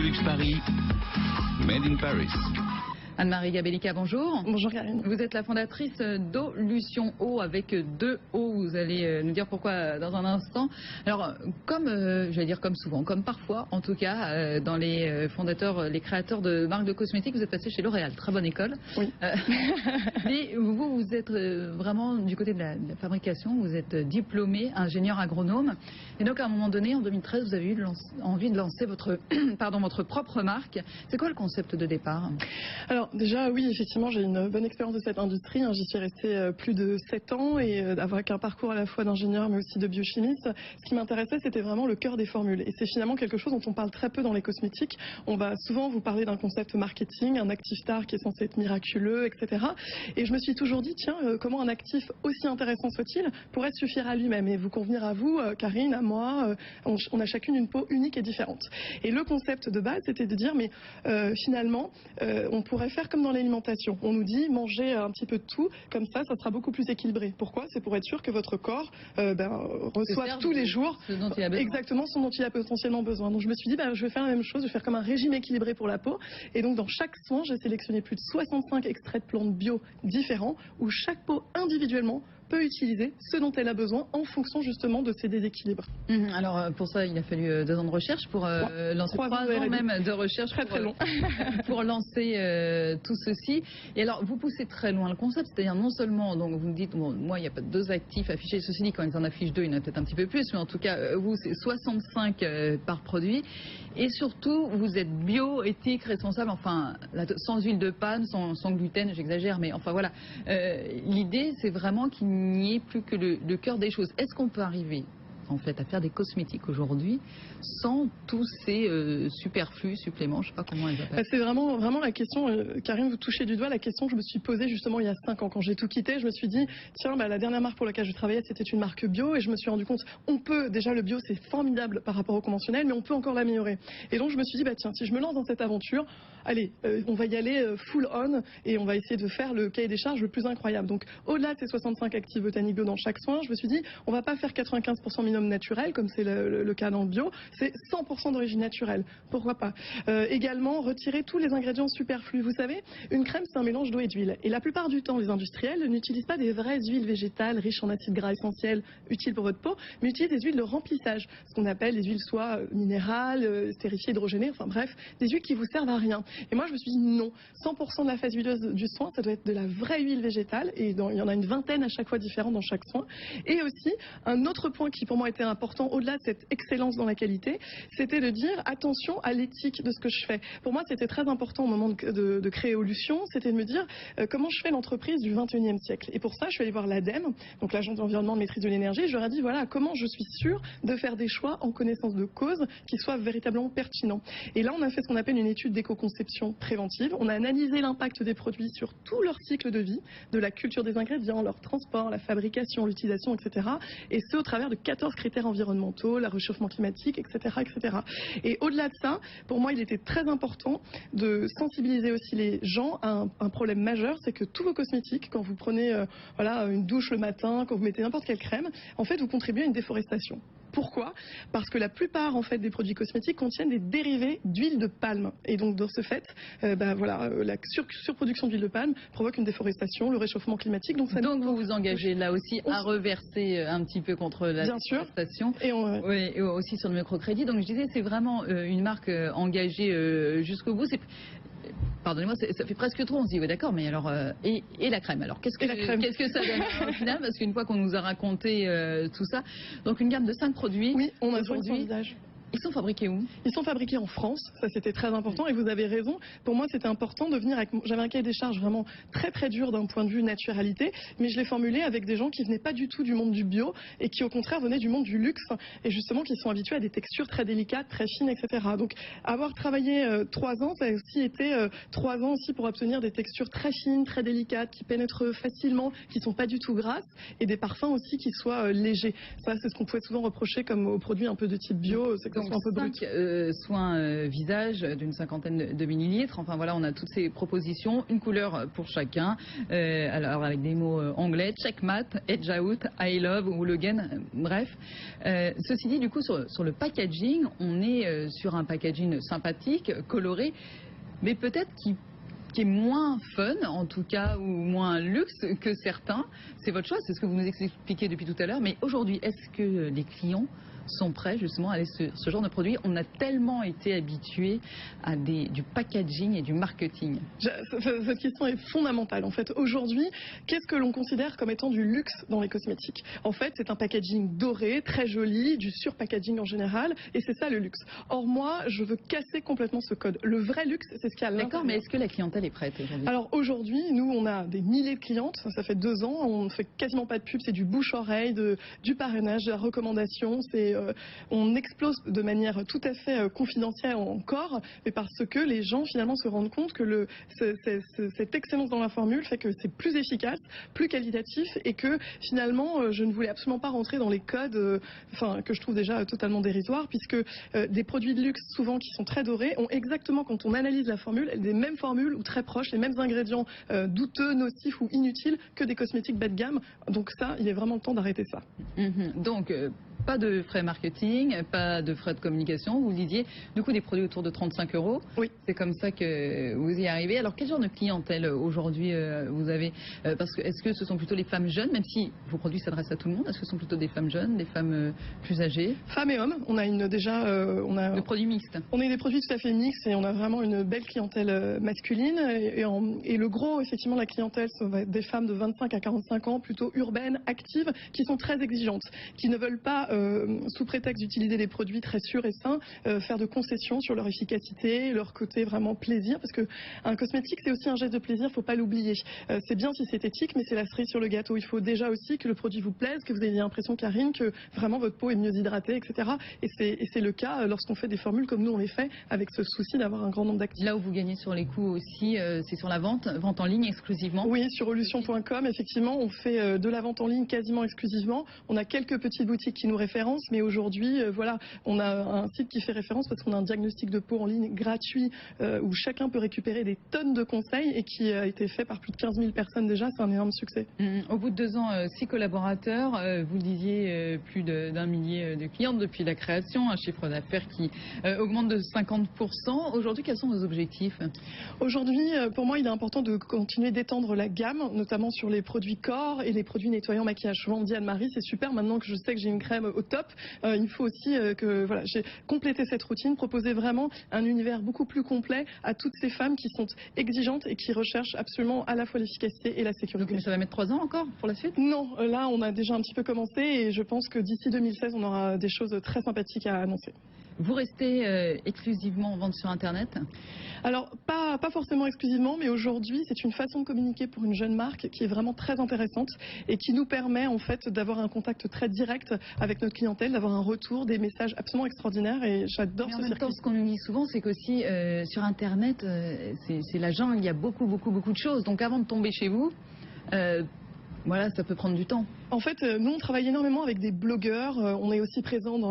Luxe Paris, Made in Paris. Anne-Marie Gabellica, bonjour. Bonjour Karine. Vous êtes la fondatrice d'Olution Eau avec 2 O. Vous allez nous dire pourquoi dans un instant. Alors, comme, j'allais dire comme souvent, comme parfois, en tout cas, dans les fondateurs, les créateurs de marques de cosmétiques, vous êtes passé chez L'Oréal. Très bonne école. Oui. Mais vous êtes vraiment du côté de la fabrication. Vous êtes diplômé, ingénieur agronome. Et donc, à un moment donné, en 2013, vous avez eu envie de lancer votre, votre propre marque. C'est quoi le concept de départ? Alors déjà oui, effectivement j'ai une bonne expérience de cette industrie, j'y suis restée plus de 7 ans et avec un parcours à la fois d'ingénieur mais aussi de biochimiste. Ce qui m'intéressait c'était vraiment le cœur des formules et c'est finalement quelque chose dont on parle très peu dans les cosmétiques. On va souvent vous parler d'un concept marketing, un actif star qui est censé être miraculeux, etc. Et je me suis toujours dit tiens, comment un actif aussi intéressant soit-il pourrait suffire à lui-même et vous convenir à vous, Karine, à moi, on a chacune une peau unique et différente. Et le concept de base c'était de dire mais finalement on pourrait faire comme dans l'alimentation. On nous dit mangez un petit peu de tout, comme ça sera beaucoup plus équilibré. Pourquoi? C'est pour être sûr que votre corps reçoive tous les jours exactement ce dont il a potentiellement besoin. Donc je me suis dit je vais faire la même chose, je vais faire comme un régime équilibré pour la peau. Et donc dans chaque soin, j'ai sélectionné plus de 65 extraits de plantes bio différents où chaque peau individuellement peut utiliser ce dont elle a besoin en fonction justement de ces déséquilibres. Alors pour ça, il a fallu 2 ans de recherche pour lancer 3 ans même de recherche très long pour lancer tout ceci. Et alors vous poussez très loin le concept, c'est-à-dire non seulement donc vous me dites bon, moi il n'y a pas de 2 actifs affichés, ceci dit quand ils en affichent 2, il y en a peut-être un petit peu plus, mais en tout cas vous c'est 65 par produit et surtout vous êtes bio, éthique, responsable, enfin sans huile de palme, sans gluten, j'exagère, mais enfin voilà. L'idée c'est vraiment qu'il n'y ait plus que le cœur des choses. Est-ce qu'on peut arriver en fait à faire des cosmétiques aujourd'hui sans tous ces superflus, suppléments, je ne sais pas comment ils appellent. C'est vraiment la question, Karine, vous touchez du doigt la question que je me suis posée justement il y a 5 ans. Quand j'ai tout quitté, je me suis dit, tiens, la dernière marque pour laquelle je travaillais, c'était une marque bio et je me suis rendu compte, on peut, déjà le bio c'est formidable par rapport au conventionnel, mais on peut encore l'améliorer. Et donc je me suis dit, tiens, si je me lance dans cette aventure, allez, on va y aller full on et on va essayer de faire le cahier des charges le plus incroyable. Donc au-delà de ces 65 actifs botaniques bio dans chaque soin, je me suis dit, on va pas faire 95% minimum naturel, comme c'est le cas dans le bio, c'est 100% d'origine naturelle. Pourquoi pas également, retirer tous les ingrédients superflus. Vous savez, une crème, c'est un mélange d'eau et d'huile. Et la plupart du temps, les industriels n'utilisent pas des vraies huiles végétales riches en acides gras essentiels utiles pour votre peau, mais utilisent des huiles de remplissage, ce qu'on appelle les huiles soit minérales, stérifiées, hydrogénées, enfin bref, des huiles qui vous servent à rien. Et moi, je me suis dit non, 100% de la phase huileuse du soin, ça doit être de la vraie huile végétale, et il y en a une vingtaine à chaque fois différentes dans chaque soin. Et aussi, un autre point qui pour moi était important, au-delà de cette excellence dans la qualité, c'était de dire attention à l'éthique de ce que je fais. Pour moi, c'était très important au moment de créer Olution, c'était de me dire comment je fais l'entreprise du 21e siècle. Et pour ça, je suis allée voir l'ADEME, donc l'Agence de l'environnement de maîtrise de l'énergie, je leur ai dit voilà comment je suis sûre de faire des choix en connaissance de cause qui soient véritablement pertinents. Et là, on a fait ce qu'on appelle une étude d'éco-conception préventive. On a analysé l'impact des produits sur tout leur cycle de vie, de la culture des ingrédients, leur transport, la fabrication, l'utilisation, etc. Et ce, au travers de 14 critères environnementaux, le réchauffement climatique, etc., etc. Et au-delà de ça, pour moi, il était très important de sensibiliser aussi les gens à un problème majeur, c'est que tous vos cosmétiques, quand vous prenez une douche le matin, quand vous mettez n'importe quelle crème, en fait, vous contribuez à une déforestation. Pourquoi? Parce que la plupart en fait des produits cosmétiques contiennent des dérivés d'huile de palme et donc dans ce fait, la surproduction d'huile de palme provoque une déforestation, le réchauffement climatique. Donc vous vous engagez là aussi à reverser un petit peu contre la déforestation et aussi sur le microcrédit. Donc je disais c'est vraiment une marque engagée jusqu'au bout. Pardonnez-moi, ça fait presque trop. On se dit, oui, d'accord, mais alors, et la crème. Alors, qu'est-ce que ça donne au final? Parce qu'une fois qu'on nous a raconté tout ça, donc une gamme de 5 produits. Oui, on a aujourd'hui son visage. Ils sont fabriqués où? Ils sont fabriqués en France, ça c'était très important et vous avez raison. Pour moi c'était important de venir avec... J'avais un cahier des charges vraiment très très dur d'un point de vue naturalité, mais je l'ai formulé avec des gens qui venaient pas du tout du monde du bio et qui au contraire venaient du monde du luxe et justement qui sont habitués à des textures très délicates, très fines, etc. Donc avoir travaillé 3 ans, ça a aussi été 3 ans aussi pour obtenir des textures très fines, très délicates, qui pénètrent facilement, qui sont pas du tout grasses et des parfums aussi qui soient légers. Ça c'est ce qu'on pouvait souvent reprocher comme aux produits un peu de type bio. C'est que façon un peu brute. 5 soins visage d'une 50aine de millilitres. Enfin voilà, on a toutes ces propositions, une couleur pour chacun. Alors avec des mots anglais, checkmat, edge out, I love ou le gain, bref. Ceci dit, du coup, sur le packaging, on est sur un packaging sympathique, coloré, mais peut-être qui est moins fun, en tout cas, ou moins luxe que certains. C'est votre choix, c'est ce que vous nous expliquez depuis tout à l'heure. Mais aujourd'hui, est-ce que les clients sont prêts justement à aller sur ce genre de produit? On a tellement été habitués à du packaging et du marketing. Cette question est fondamentale. En fait, aujourd'hui, qu'est-ce que l'on considère comme étant du luxe dans les cosmétiques? En fait, c'est un packaging doré, très joli, du surpackaging en général, et c'est ça le luxe. Or, moi, je veux casser complètement ce code. Le vrai luxe, c'est ce qu'il y a à l'intérieur. D'accord, mais est-ce que la clientèle est prête aujourd'hui? Alors aujourd'hui, nous, on a des milliers de clientes. Ça fait 2 ans. On ne fait quasiment pas de pub. C'est du bouche-oreille, du parrainage, de la recommandation. On explose de manière tout à fait confidentielle encore, mais parce que les gens finalement se rendent compte que cette excellence dans la formule fait que c'est plus efficace, plus qualitatif, et que finalement, je ne voulais absolument pas rentrer dans les codes, que je trouve déjà totalement dérisoires, puisque des produits de luxe, souvent qui sont très dorés, ont exactement, quand on analyse la formule, des mêmes formules ou très proches, les mêmes ingrédients douteux, nocifs ou inutiles que des cosmétiques bas de gamme. Donc ça, il est vraiment le temps d'arrêter ça. Donc, pas de frais marketing, pas de frais de communication. Vous disiez, du coup, des produits autour de 35 €. Oui. C'est comme ça que vous y arrivez. Alors, quel genre de clientèle aujourd'hui vous avez? Parce que est-ce que ce sont plutôt les femmes jeunes, même si vos produits s'adressent à tout le monde? Est-ce que ce sont plutôt des femmes jeunes, des femmes plus âgées? Femmes et hommes. On a Le produit mixte. On a des produits tout à fait mixtes et on a vraiment une belle clientèle masculine. Et le gros, effectivement, la clientèle, ça va être des femmes de 25 à 45 ans, plutôt urbaines, actives, qui sont très exigeantes, qui ne veulent pas, sous prétexte d'utiliser des produits très sûrs et sains, faire de concessions sur leur efficacité, leur côté vraiment plaisir, parce que un cosmétique, c'est aussi un geste de plaisir, faut pas l'oublier. C'est bien si c'est éthique, mais c'est la cerise sur le gâteau. Il faut déjà aussi que le produit vous plaise, que vous ayez l'impression, Karine, que vraiment votre peau est mieux hydratée, etc. Et c'est le cas lorsqu'on fait des formules comme nous on les fait, avec ce souci d'avoir un grand nombre d'actifs. Là où vous gagnez sur les coûts aussi, c'est sur la vente en ligne exclusivement? Oui, sur olution.com, effectivement, on fait de la vente en ligne quasiment exclusivement. On a quelques petites boutiques qui nous référencent, mais aujourd'hui, voilà, on a un site qui fait référence parce qu'on a un diagnostic de peau en ligne gratuit où chacun peut récupérer des tonnes de conseils et qui a été fait par plus de 15 000 personnes déjà. C'est un énorme succès. Au bout de 2 ans, 6 collaborateurs, vous le disiez, plus d'un millier de clients depuis la création, un chiffre d'affaires qui augmente de 50%. Aujourd'hui, quels sont vos objectifs? Aujourd'hui, pour moi, il est important de continuer d'étendre la gamme, notamment sur les produits corps et les produits nettoyants maquillage. Souvent, on me dit Anne-Marie, c'est super, maintenant que je sais que j'ai une crème au top, il faut aussi que voilà, j'ai complété cette routine, proposer vraiment un univers beaucoup plus complet à toutes ces femmes qui sont exigeantes et qui recherchent absolument à la fois l'efficacité et la sécurité. Donc, ça va mettre 3 ans encore pour la suite? Non, là, on a déjà un petit peu commencé et je pense que d'ici 2016, on aura des choses très sympathiques à annoncer. Vous restez exclusivement en vente sur Internet? Alors, pas forcément exclusivement, mais aujourd'hui, c'est une façon de communiquer pour une jeune marque qui est vraiment très intéressante et qui nous permet en fait d'avoir un contact très direct avec notre clientèle, d'avoir un retour, des messages absolument extraordinaires et j'adore ce circuit. Ce qu'on nous dit souvent, c'est qu'aussi sur Internet, c'est la jungle, il y a beaucoup de choses. Donc avant de tomber chez vous, voilà, ça peut prendre du temps. En fait, nous, on travaille énormément avec des blogueurs. On est aussi présent dans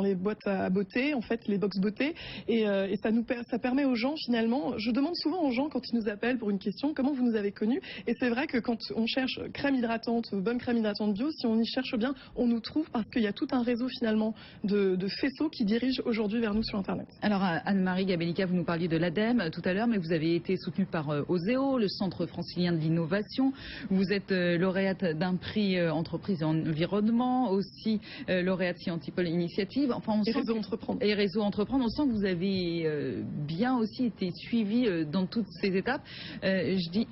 les boîtes à beauté, en fait, les box beauté. Et ça permet aux gens, finalement, je demande souvent aux gens, quand ils nous appellent pour une question, comment vous nous avez connus. Et c'est vrai que quand on cherche crème hydratante, bonne crème hydratante bio, si on y cherche bien, on nous trouve parce qu'il y a tout un réseau, finalement, de faisceaux qui dirigent aujourd'hui vers nous sur Internet. Alors, Anne-Marie Gabellica, vous nous parliez de l'ADEME tout à l'heure, mais vous avez été soutenue par OSEO, le Centre francilien de l'innovation. Vous êtes lauréate d'un prix entreprise et environnement, aussi lauréate Scientipol Initiative. Enfin, et Réseau Entreprendre. Et Réseau Entreprendre. On sent que vous avez bien aussi été suivi dans toutes ces étapes. Je dis,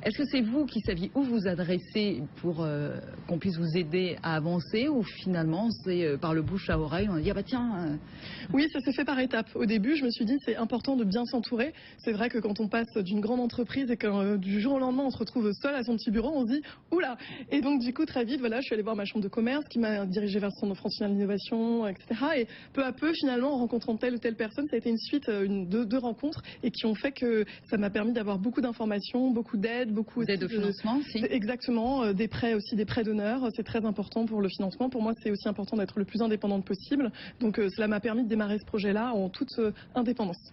est-ce que c'est vous qui saviez où vous adresser pour qu'on puisse vous aider à avancer, ou finalement c'est par le bouche à oreille, on a dit ah bah tiens. Oui, ça s'est fait par étapes. Au début, je me suis dit c'est important de bien s'entourer. C'est vrai que quand on passe d'une grande entreprise et que du jour au lendemain on se retrouve seul à son petit bureau, on se dit oula. Et donc du coup très vite, voilà, je suis allée voir ma chambre de commerce qui m'a dirigée vers le Centre francilien de l'innovation, etc. Et peu à peu, finalement, en rencontrant telle ou telle personne, ça a été une suite de rencontres et qui ont fait que ça m'a permis d'avoir beaucoup d'informations, beaucoup d'aide. aide beaucoup aussi. D'aide au financement aussi. Exactement, des prêts aussi, des prêts d'honneur, c'est très important pour le financement. Pour moi, c'est aussi important d'être le plus indépendante possible. Donc cela m'a permis de démarrer ce projet-là en toute indépendance.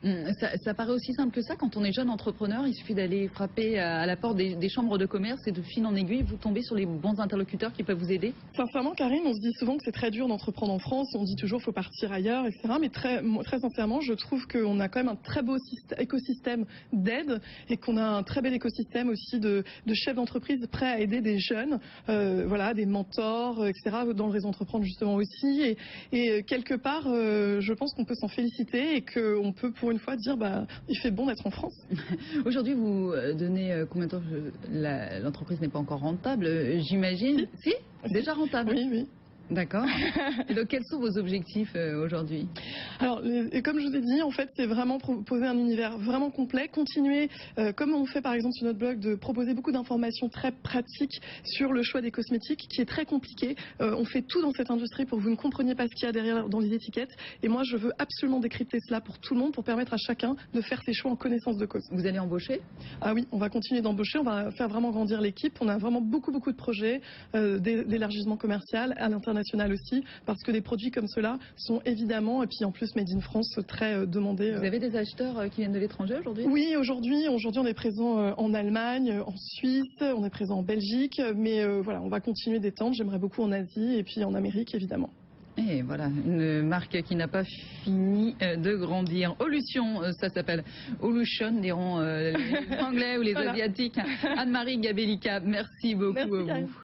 Ça paraît aussi simple que ça quand on est jeune entrepreneur. Il suffit d'aller frapper à la porte des chambres de commerce et de fil en aiguille, vous tombez sur les bons interlocuteurs qui peuvent vous aider. Sincèrement, Karine, on se dit souvent que c'est très dur d'entreprendre en France. On dit toujours qu'il faut partir ailleurs, etc. Mais très sincèrement, je trouve qu'on a quand même un très beau écosystème d'aide et qu'on a un très bel écosystème aussi de chefs d'entreprise prêts à aider des jeunes, voilà, des mentors, etc. Dans le réseau Entreprendre justement aussi. Et quelque part, je pense qu'on peut s'en féliciter et qu'on peut pour une fois dire, il fait bon d'être en France. Aujourd'hui, vous donnez combien de temps l'entreprise n'est pas encore rentable, j'imagine. Si, déjà rentable. Oui, oui. D'accord. Et donc, quels sont vos objectifs aujourd'hui? Alors, comme je vous ai dit, en fait, c'est vraiment proposer un univers vraiment complet, continuer, comme on fait par exemple sur notre blog, de proposer beaucoup d'informations très pratiques sur le choix des cosmétiques, qui est très compliqué. On fait tout dans cette industrie pour que vous ne compreniez pas ce qu'il y a derrière dans les étiquettes. Et moi, je veux absolument décrypter cela pour tout le monde, pour permettre à chacun de faire ses choix en connaissance de cause. Vous allez embaucher? Ah oui, on va continuer d'embaucher, on va faire vraiment grandir l'équipe. On a vraiment beaucoup de projets d'élargissement commercial à l'international aussi, parce que des produits comme ceux-là sont évidemment, et puis en plus made in France, très demandés. Vous avez des acheteurs qui viennent de l'étranger aujourd'hui? Oui, aujourd'hui on est présent en Allemagne, en Suisse, on est présent en Belgique, mais voilà, on va continuer d'étendre. J'aimerais beaucoup en Asie et puis en Amérique évidemment. Et voilà, une marque qui n'a pas fini de grandir. Olution, ça s'appelle. Olution, diront les Anglais ou les Asiatiques. Anne-Marie Gabellica, merci beaucoup à vous.